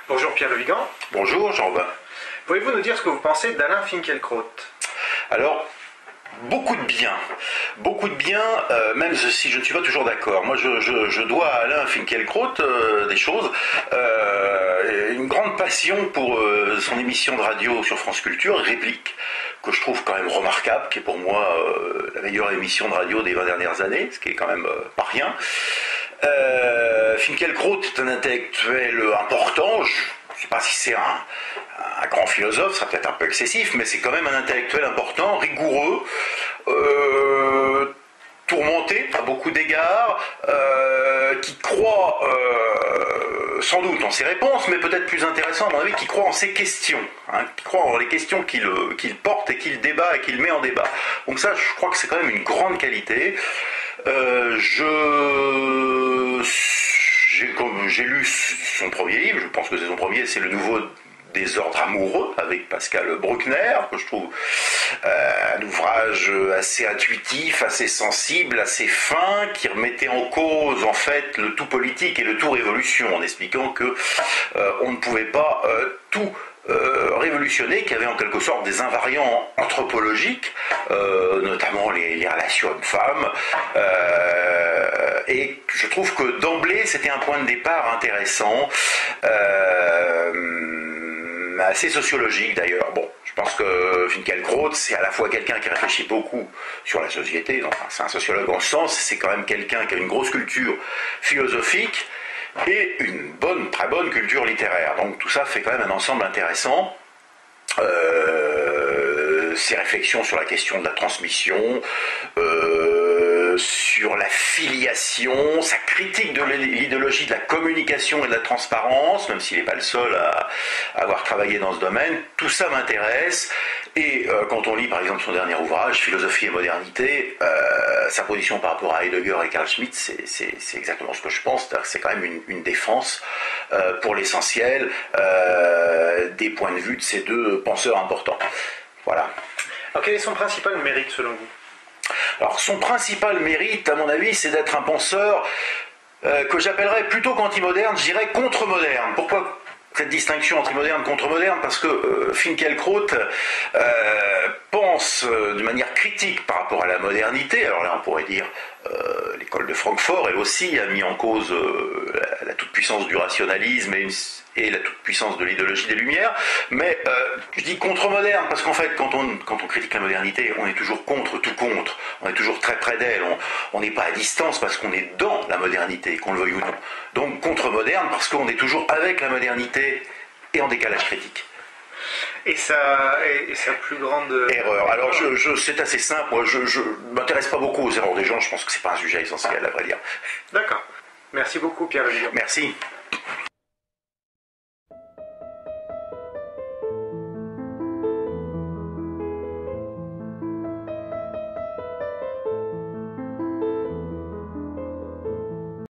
Bonjour Pierre Le Vigan. Bonjour Jean-Robin. Pouvez-vous nous dire ce que vous pensez d'Alain Finkielkraut? Alors, beaucoup de bien, même si je ne suis pas toujours d'accord. Moi, je dois à Alain Finkielkraut des choses. Une grande passion pour son émission de radio sur France Culture, Réplique, que je trouve quand même remarquable, qui est pour moi la meilleure émission de radio des 20 dernières années, ce qui est quand même pas rien. Finkielkraut est un intellectuel important. Je ne sais pas si c'est un grand philosophe, ce sera peut-être un peu excessif, mais c'est quand même un intellectuel important, rigoureux, tourmenté à beaucoup d'égards, qui croit sans doute en ses réponses, mais peut-être plus intéressant à mon avis, qui croit en ses questions, qui croit en les questions qu'il porte et qu'il débat et qu'il met en débat. Donc ça, je crois que c'est quand même une grande qualité. J'ai lu son premier livre, je pense que c'est son premier, c'est Le Nouveau Désordre amoureux, avec Pascal Bruckner, que je trouve un ouvrage assez intuitif, assez sensible, assez fin, qui remettait en cause en fait le tout politique et le tout révolution, en expliquant que on ne pouvait pas tout révolutionner, qu'il y avait en quelque sorte des invariants anthropologiques, notamment les relations hommes-femmes, et je trouve que d'emblée c'était un point de départ intéressant, assez sociologique d'ailleurs. Bon, je pense que Finkielkraut, c'est à la fois quelqu'un qui réfléchit beaucoup sur la société, enfin, c'est un sociologue en ce sens, c'est quand même quelqu'un qui a une grosse culture philosophique et une très bonne culture littéraire. Donc tout ça fait quand même un ensemble intéressant. Ses réflexions sur la question de la transmission, sur la filiation, sa critique de l'idéologie de la communication et de la transparence, même s'il n'est pas le seul à avoir travaillé dans ce domaine, tout ça m'intéresse. Et quand on lit par exemple son dernier ouvrage, Philosophie et modernité, sa position par rapport à Heidegger et Carl Schmitt, c'est exactement ce que je pense. C'est quand même une défense pour l'essentiel des points de vue de ces deux penseurs importants. Voilà. Alors quel est son principal mérite selon vous? Alors son principal mérite, à mon avis, c'est d'être un penseur que j'appellerais plutôt qu'anti-moderne, je dirais contre-moderne. Pourquoi cette distinction entre moderne et contre-moderne? Parce que Finkielkraut pense de manière critique par rapport à la modernité. Alors là, on pourrait dire l'école de Francfort, elle aussi a mis en cause la toute-puissance du rationalisme et la toute-puissance de l'idéologie des Lumières, mais je dis contre-moderne, parce qu'en fait, quand on critique la modernité, on est toujours contre, on est toujours très près d'elle, on n'est pas à distance parce qu'on est dans la modernité, qu'on le veuille ou non. Donc contre-moderne, parce qu'on est toujours avec la modernité et en décalage critique. Et sa plus grande erreur. Alors c'est assez simple, moi je m'intéresse pas beaucoup aux erreurs des gens, je pense que c'est pas un sujet essentiel à vrai dire. D'accord. Merci beaucoup Pierre Le Vigan. Merci.